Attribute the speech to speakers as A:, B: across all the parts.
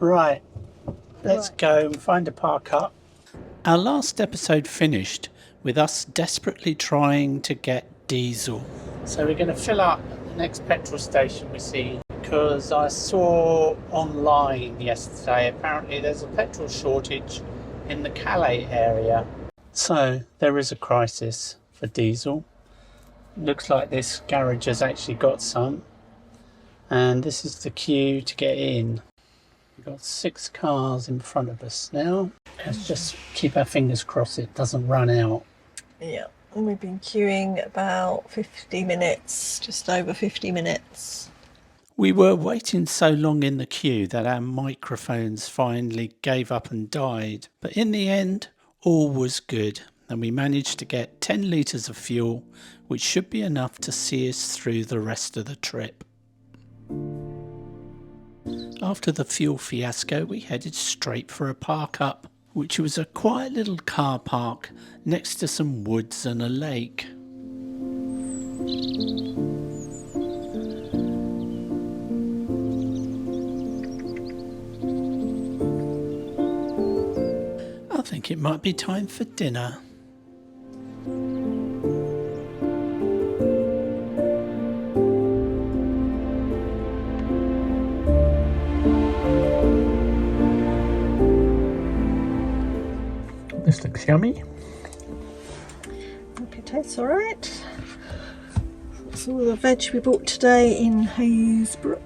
A: Right, let's go and find a park up. Our last episode finished with us desperately trying to get diesel. So we're going to fill up at the next petrol station we see, because I saw online yesterday apparently there's a petrol shortage in the Calais area. So there is a crisis for diesel. Looks like this garage has actually got some. And this is the queue to get in. We've got 6 cars in front of us now. Let's just keep our fingers crossed it doesn't run out.
B: Yeah, and we've been queuing about 50 minutes, just over 50 minutes.
A: We were waiting so long in the queue that our microphones finally gave up and died. But in the end, all was good. And we managed to get 10 litres of fuel, which should be enough to see us through the rest of the trip. After the fuel fiasco, we headed straight for a park up, which was a quiet little car park next to some woods and a lake. I think it might be time for dinner. This looks yummy.
B: Hope it tastes alright. That's all the veg we bought today in Haysbrook,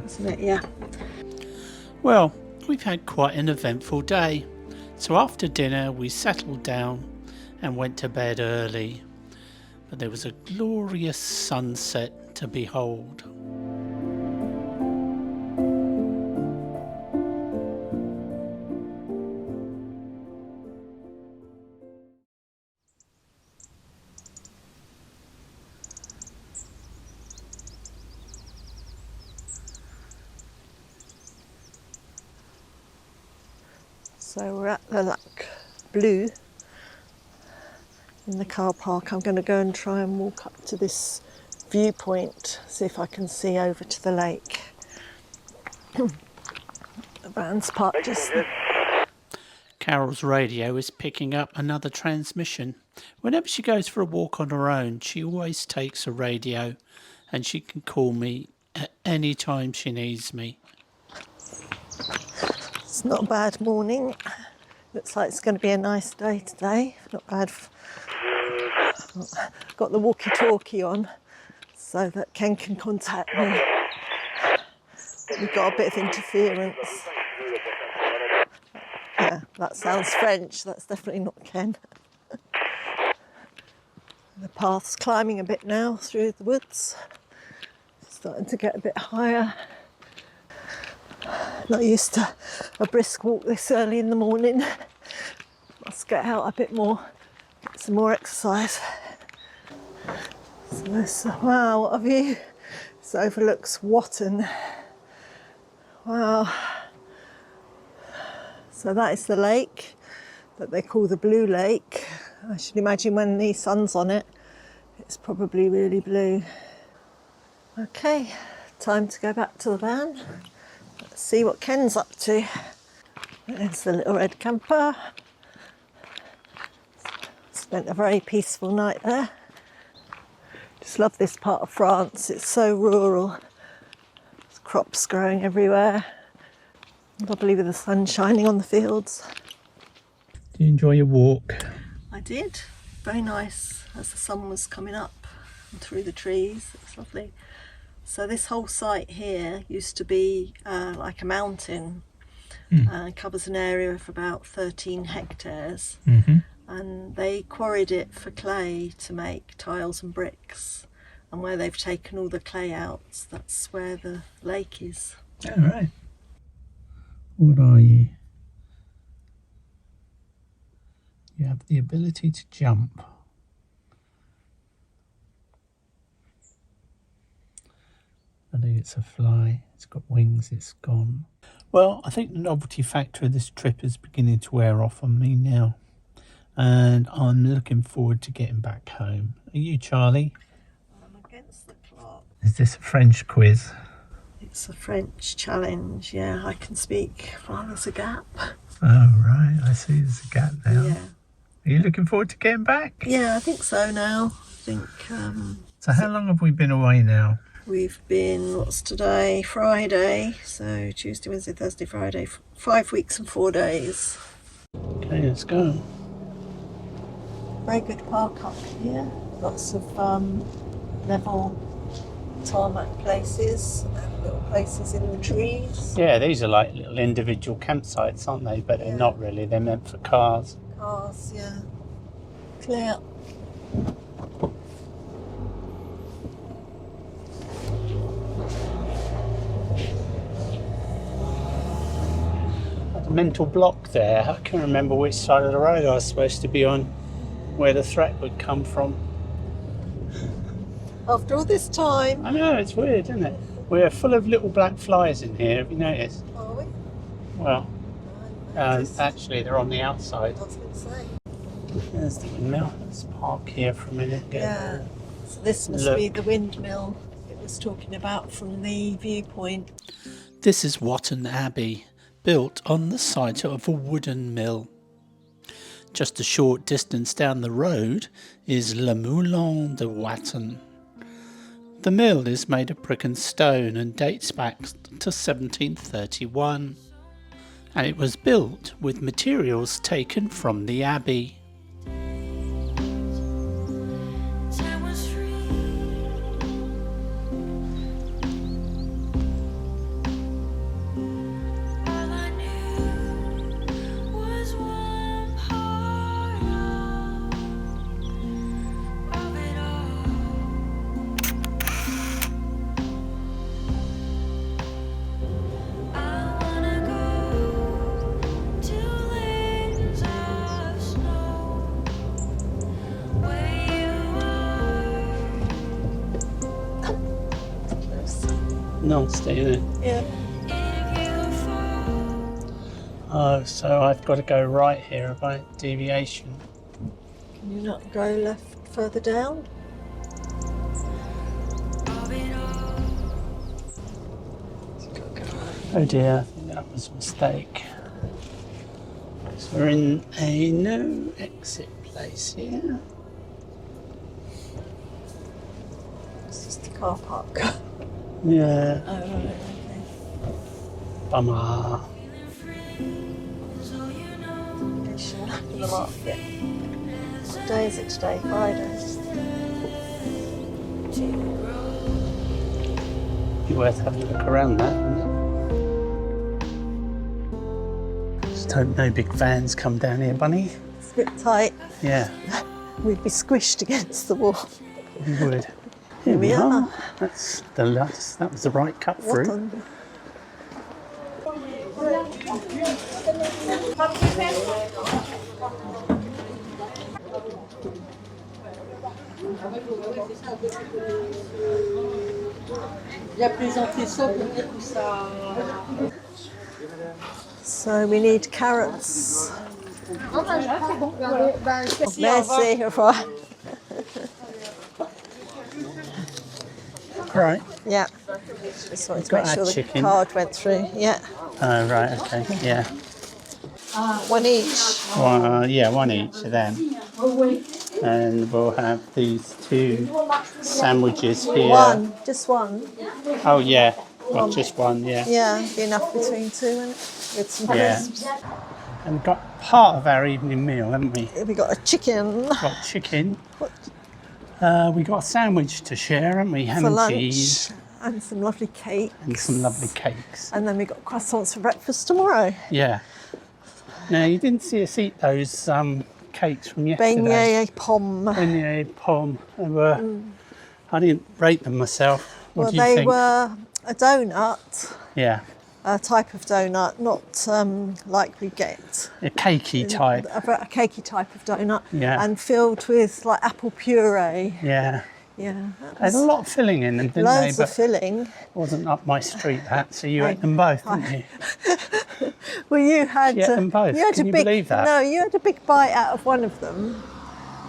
B: isn't it? Yeah.
A: Well, we've had quite an eventful day. So after dinner we settled down and went to bed early. But there was a glorious sunset to behold.
B: So we're at the Blue in the car park. I'm going to go and try and walk up to this viewpoint, see if I can see over to the lake. The van's parked just there.
A: Carol's radio is picking up another transmission. Whenever she goes for a walk on her own, she always takes a radio and she can call me at any time she needs me.
B: It's not a bad morning. Looks like it's going to be a nice day today. Not bad. Got the walkie-talkie on so that Ken can contact me. We've got a bit of interference. Yeah, that sounds French. That's definitely not Ken. The path's climbing a bit now through the woods. Starting to get a bit higher. Not used to a brisk walk this early in the morning. Must get out a bit more, get some more exercise. So this, wow, what a view. This overlooks Watten. Wow. So that is the lake that they call the Blue Lake. I should imagine when the sun's on it, it's probably really blue. Okay, time to go back to the van. Let's see what Ken's up to. There's the little red camper. Spent a very peaceful night there. Just love this part of France. It's so rural. There's crops growing everywhere. Lovely with the sun shining on the fields.
A: Do you enjoy your walk?
B: I did. Very nice as the sun was coming up and through the trees. It's lovely. So this whole site here used to be like a mountain. It covers an area of about 13 hectares. And they quarried it for clay to make tiles and bricks. And where they've taken all the clay out, that's where the lake is.
A: All right. What are you? You have the ability to jump. I think it's a fly. It's got wings. It's gone. Well, I think the novelty factor of this trip is beginning to wear off on me now. And I'm looking forward to getting back home. Are you, Charlie?
B: I'm against the clock.
A: Is this a French quiz?
B: It It's a French challenge. Yeah, I can speak. Oh, there's a gap.
A: Oh, right. I see there's a gap now.
B: Yeah.
A: Are you looking forward to getting back?
B: Yeah, I think so now. I think
A: So how long have we been away now?
B: we've been, what's today? Friday. So Tuesday, Wednesday, Thursday, Friday. 5 weeks and 4 days.
A: Okay, let's go.
B: Very good park up here. Lots of level tarmac places and little places in the trees.
A: Yeah, these are like little individual campsites, aren't they? But they're
B: Yeah.
A: not really. They're meant for cars.
B: Cars, yeah. Clear.
A: A mental block there. I can't remember which side of the road I was supposed to be on, where the threat would come from.
B: After all this time.
A: I know, it's weird, isn't it? We're full of little black flies in here, have you noticed?
B: Are we?
A: Well,
B: I noticed.
A: actually they're on the outside.
B: I was going to say.
A: There's the windmill. Let's park here for a minute.
B: Yeah. So this must be the windmill it was talking about from the viewpoint.
A: This is Watten Abbey, built on the site of a wooden mill. Just a short distance down the road is Le Moulin de Watten. The mill is made of brick and stone and dates back to 1731, and it was built with materials taken from the abbey. Nasty, isn't it?
B: Yeah.
A: Oh, so I've got to go right here about deviation.
B: Can you not go left further down?
A: Oh dear, I think that was a mistake. So we're in a no exit place here.
B: It's just a car park.
A: Yeah,
B: Oh, right, okay.
A: bummer.
B: Station for the market. What day is it today? Friday.
A: Be worth having a look around that, wouldn't it? Just hope no big vans come down here, Bunny.
B: It's a bit tight.
A: Yeah,
B: We'd be squished against the wall.
A: we would.
B: Here we are.
A: That was the right cut through.
B: Watten. So we need carrots. Merci, au revoir.
A: Right.
B: Yeah. Just wanted to
A: Got
B: make sure
A: our
B: the
A: chicken.
B: card went through. Yeah.
A: Oh, right, okay, yeah.
B: One each.
A: Well, yeah, one each of them. And we'll have these two sandwiches here.
B: One. Just one.
A: Oh, yeah. Well, just one, yeah.
B: Yeah, be enough between two, isn't it? With some
A: Yeah.
B: crisps.
A: And we've got part of our evening meal, haven't we?
B: We got a chicken
A: Got chicken. We got a sandwich to share, haven't we? Ham
B: for
A: and
B: lunch
A: cheese
B: and some lovely cake.
A: and some lovely cakes.
B: And then we got croissants for breakfast tomorrow.
A: Yeah. Now, you didn't see us eat those cakes from yesterday.
B: Beignet pomme.
A: Beignet pomme. They were, I didn't rate them myself. What
B: Well,
A: do you
B: they
A: think?
B: were a donut,
A: Yeah,
B: a type of donut, not like we get
A: a cakey type.
B: a cakey type of donut,
A: Yeah.
B: and filled with like apple puree.
A: Yeah.
B: Yeah, that
A: They had a
B: was
A: lot of filling in them, didn't
B: loads
A: they?
B: of filling.
A: Wasn't up my street, that. So you ate them both, didn't you?
B: Well, you had
A: She ate them both.
B: You had
A: Can
B: a
A: you
B: big,
A: believe that?
B: No, you had a big bite out of one of them.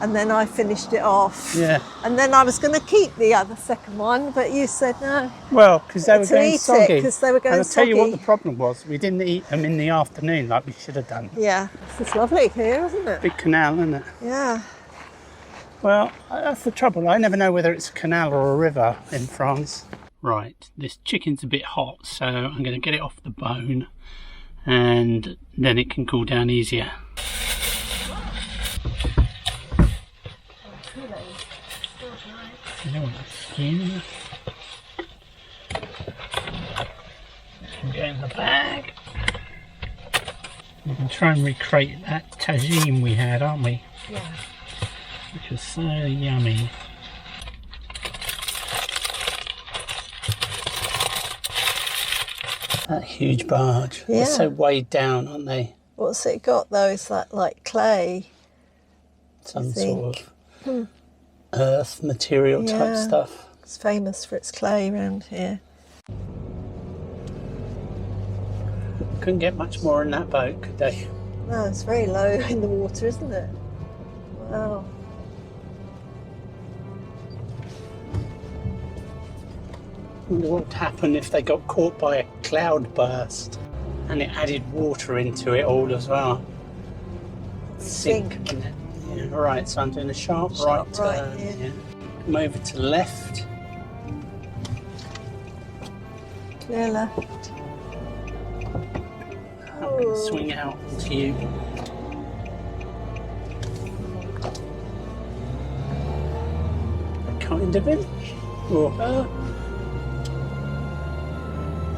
B: and then I finished it off.
A: Yeah.
B: And then I was going to keep the other second one, but you said no.
A: Well, because they were
B: To
A: going
B: eat it,
A: soggy.
B: 'cause they were going
A: and I'll tell you what
B: soggy.
A: the problem was. We didn't eat them in the afternoon like we should have done.
B: Yeah, this is lovely here, isn't it?
A: Big canal, isn't it?
B: Yeah.
A: Well, that's the trouble. I never know whether it's a canal or a river in France. Right, this chicken's a bit hot, so I'm going to get it off the bone and then it can cool down easier. You don't want the skin. Can go in the bag. We can try and recreate that tagine we had, aren't we?
B: Yeah.
A: Which was so yummy. That huge barge.
B: Yeah.
A: They're so weighed down, aren't they?
B: What's it got though? Is that like clay?
A: Some sort of earth material type
B: Yeah.
A: stuff.
B: It's famous for its clay around here.
A: Couldn't get much more in that boat, could they?
B: No, it's very low in the water, isn't it? Wow.
A: Wonder what would happen if they got caught by a cloud burst and it added water into it all as well.
B: Sink.
A: Wouldn't it? Yeah, right, so I'm doing a sharp
B: Sharp
A: right turn.
B: right, yeah.
A: Come over to left.
B: Clear left.
A: I'm going to swing out to you. Kind of in. Oh.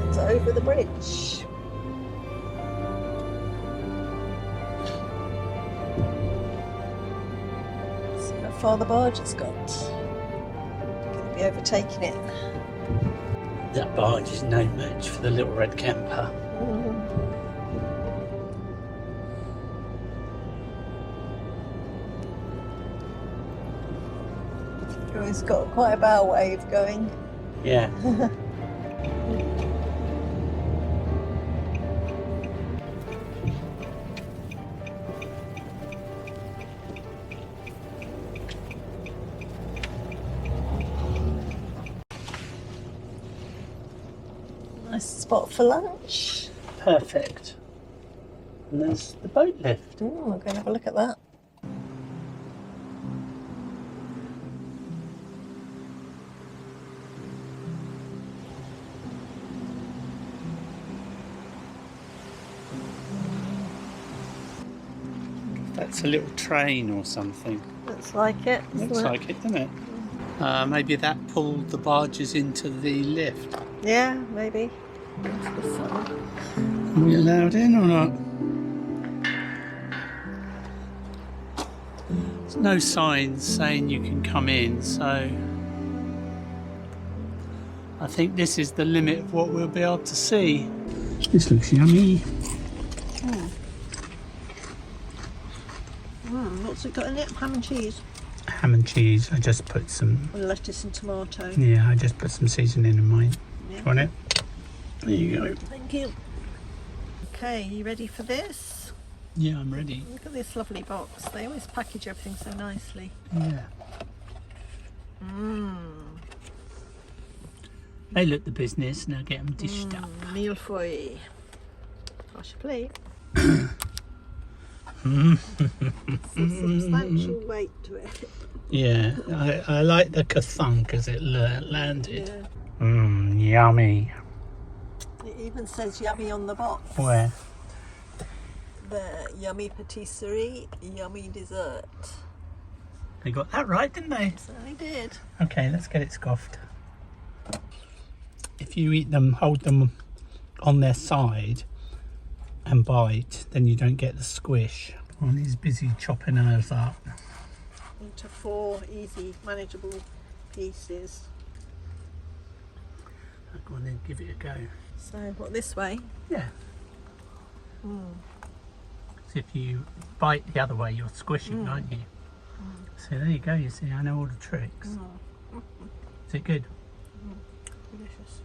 B: It's over the bridge. See how far the barge has got. Going to be overtaking it.
A: That barge is no match for the little red camper.
B: Oh, it's got quite a bow wave going.
A: Yeah.
B: Nice spot for lunch.
A: Perfect. And there's the boat lift.
B: We're going to have a look at that.
A: That's a little train or something.
B: Looks like it.
A: Looks like it, doesn't it? Maybe that pulled the barges into the lift.
B: Yeah, maybe. Into the sun.
A: Are we allowed in or not? There's no signs saying you can come in, so I think this is the limit of what we'll be able to see. This looks yummy.
B: What's it got in it? Ham and cheese.
A: Ham and cheese. I just put some.
B: And lettuce and tomato.
A: Yeah, I just put some seasoning in mine.
B: Yeah.
A: Do you want it? There you go.
B: Thank you. Okay, you ready for this?
A: Yeah, I'm ready.
B: Look at this lovely box. They always package everything so nicely.
A: Yeah. They look the business. Now get them dished up.
B: Meal for you. Pass your plate. Substantial weight to it.
A: Yeah, I like the kathunk as it landed.
B: Yeah.
A: Yummy.
B: It even says yummy on the box.
A: Where?
B: The yummy patisserie, yummy dessert.
A: They got that right, didn't they?
B: So I did.
A: Okay, let's get it scoffed. If you eat them, hold them on their side and bite, then you don't get the squish. Well, he's busy chopping ours up.
B: Into 4 easy, manageable pieces.
A: Go on then, give it a go.
B: So, what, this way?
A: Yeah. So if you bite the other way, you're squishing, aren't you? So there you go, you see, I know all the tricks. Is it good?
B: Delicious.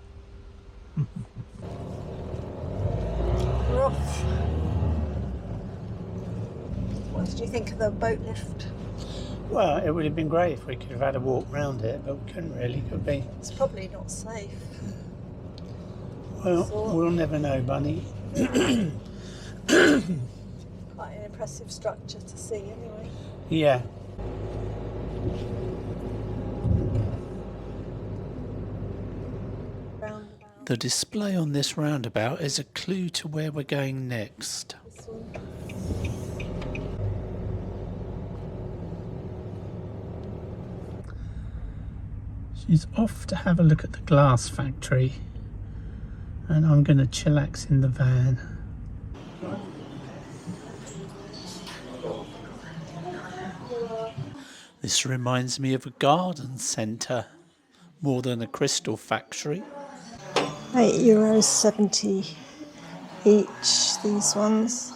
B: We're off. What did you think of the boat lift?
A: Well, it would have been great if we could have had a walk round it, but we couldn't really, could we?
B: It's probably not safe.
A: Well,
B: So,
A: we'll never know, Bunny.
B: quite an impressive structure to see anyway.
A: Yeah.
B: Roundabout.
A: The display on this roundabout is a clue to where we're going next.
B: This one.
A: She's off to have a look at the glass factory, and I'm going to chillax in the van. This reminds me of a garden centre more than a crystal factory.
B: €8.70 each, these ones.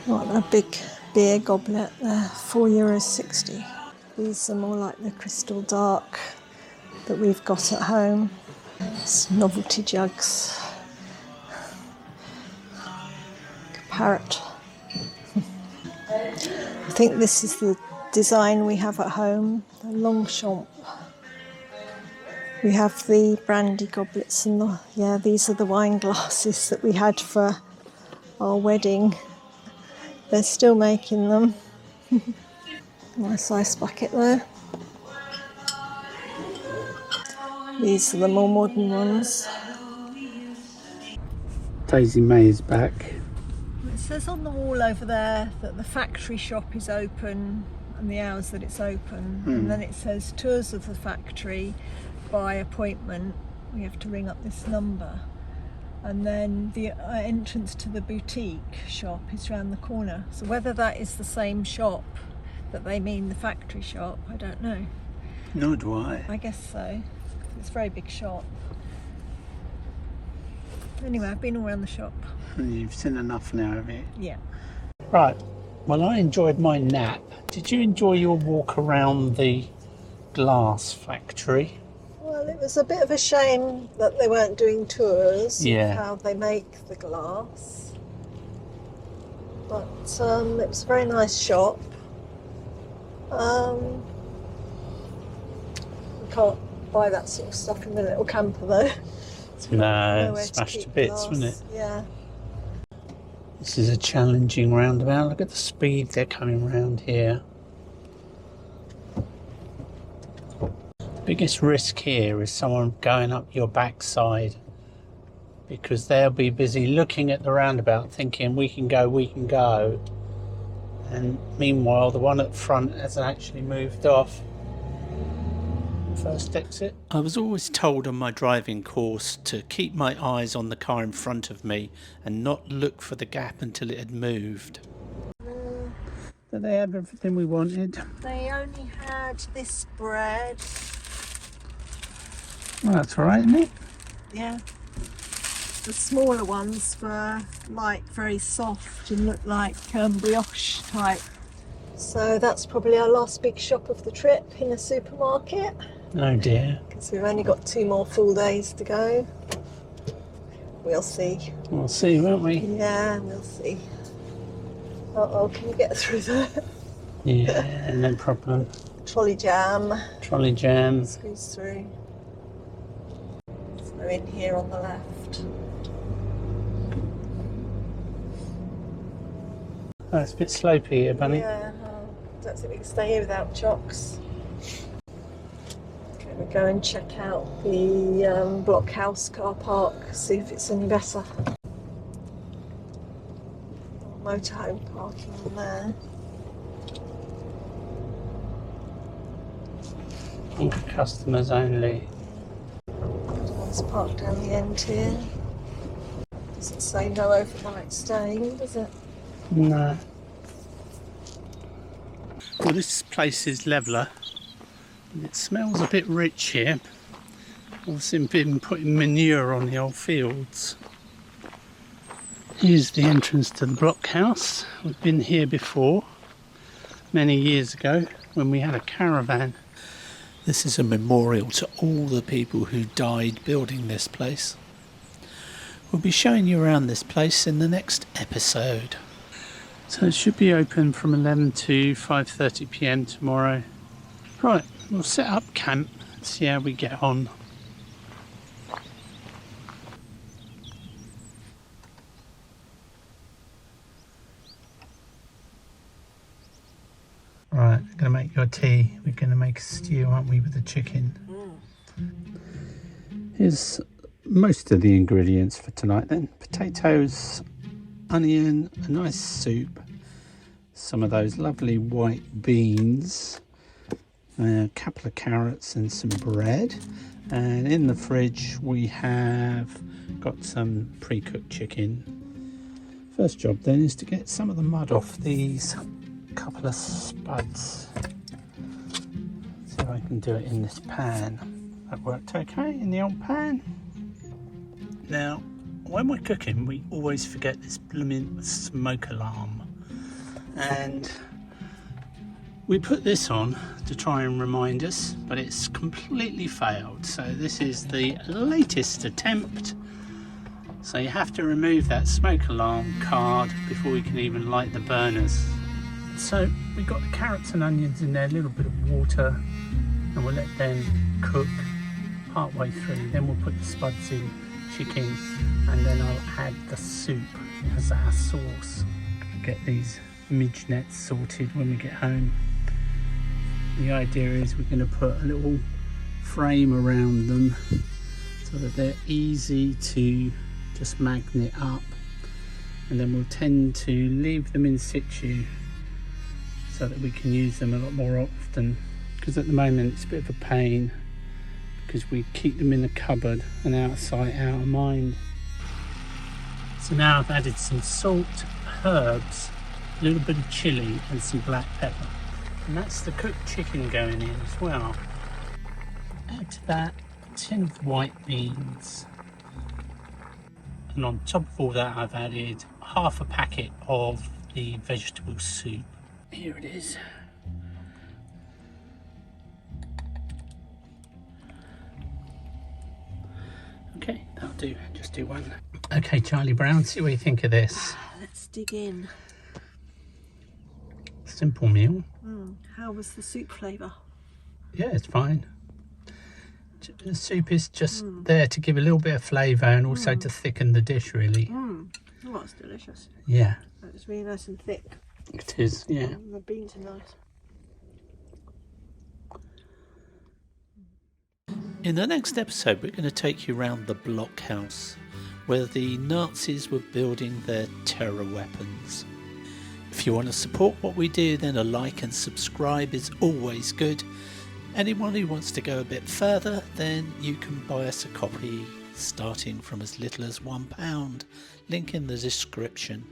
B: What a big beer goblet there, €4.60. These are more like the crystal dark that we've got at home. It's novelty jugs. Parrot. I think this is the design we have at home, the Longchamp. We have the brandy goblets and these are the wine glasses that we had for our wedding. They're still making them. Nice ice bucket there. These are the more modern ones.
A: Daisy May is back.
B: It says on the wall over there that the factory shop is open and the hours that it's open. And then it says tours of the factory by appointment. We have to ring up this number. And then the entrance to the boutique shop is round the corner. So whether that is the same shop that they mean the factory shop, I don't know.
A: Nor do I.
B: I guess so. It's a very big shop. Anyway, I've been all around the shop.
A: You've seen enough now, have you?
B: Yeah.
A: Right. Well, I enjoyed my nap. Did you enjoy your walk around the glass factory?
B: Well, it was a bit of a shame that they weren't doing tours
A: Yeah.
B: of how they make the glass. But it was a very nice shop. We can't buy that sort of stuff in the little camper though.
A: No,
B: Nowhere to
A: smashed
B: keep
A: to bits,
B: glass.
A: wasn't it?
B: Yeah.
A: This is a challenging roundabout. Look at the speed they're coming round here. The biggest risk here is someone going up your backside, because they'll be busy looking at the roundabout thinking we can go, and meanwhile the one at front hasn't actually moved off. First exit. I was always told on my driving course to keep my eyes on the car in front of me and not look for the gap until it had moved. Did they have everything we wanted?
B: They only had this bread.
A: Well, that's all right, isn't it?
B: Yeah. The smaller ones were like very soft and looked like brioche type. So that's probably our last big shop of the trip in a supermarket.
A: Oh dear.
B: Because we've only got 2 more full days to go. We'll see.
A: We'll see, won't we?
B: Yeah, we'll see. Uh-oh, can you get through there?
A: Yeah, no problem.
B: Trolley jam.
A: Trolley jam.
B: Squeeze through. So in here on the left.
A: Oh, it's a bit slopey here, Bunny.
B: Yeah, I don't think we can stay here without chocks. Okay, we'll go and check out the blockhouse car park, see if it's any better. Motorhome parking in there.
A: Customers only.
B: One's parked down the end here. Doesn't say no overnight staying, does it?
A: No. Well, this place is leveller. And it smells a bit rich here. I've been putting manure on the old fields. Here's the entrance to the blockhouse. We've been here before, many years ago, when we had a caravan. This is a memorial to all the people who died building this place. We'll be showing you around this place in the next episode. So it should be open from 11 to 5:30 p.m. tomorrow. Right, we'll set up camp and see how we get on. Right, we're going to make your tea. We're going to make a stew, aren't we, with the chicken? Here's most of the ingredients for tonight then. Potatoes, onion, a nice soup, some of those lovely white beans, a couple of carrots and some bread. And in the fridge we have got some pre-cooked chicken. First job then is to get some of the mud off these couple of spuds. See if I can do it in this pan. That worked okay in the old pan. Now, when we're cooking, we always forget this blooming smoke alarm. And we put this on to try and remind us, but it's completely failed. So this is the latest attempt. So you have to remove that smoke alarm card before we can even light the burners. So we've got the carrots and onions in there, a little bit of water, and we'll let them cook part way through. Then we'll put the spuds in, chicken, and then I'll add the soup as our sauce. Get these midge nets sorted when we get home. The idea is we're going to put a little frame around them so that they're easy to just magnet up, and then we'll tend to leave them in situ so that we can use them a lot more often, because at the moment it's a bit of a pain because we keep them in the cupboard and out of sight, out of mind. So now I've added some salt, herbs, a little bit of chilli and some black pepper, and that's the cooked chicken going in as well. Add to that a tin of white beans, and on top of all that I've added half a packet of the vegetable soup. Here it is. Okay, that'll do. Just do one. Okay, Charlie Brown, see what you think of this.
B: Let's dig in.
A: Simple meal.
B: How was the soup flavour?
A: Yeah, it's fine. The soup is just there to give a little bit of flavour and also to thicken the dish, really.
B: Oh, it's delicious.
A: Yeah.
B: It's really nice and thick.
A: It is, yeah.
B: The beans are nice.
A: In the next episode, we're going to take you around the blockhouse, where the Nazis were building their terror weapons. If you want to support what we do, then a like and subscribe is always good. Anyone who wants to go a bit further, then you can buy us a copy starting from as little as £1. Link in the description.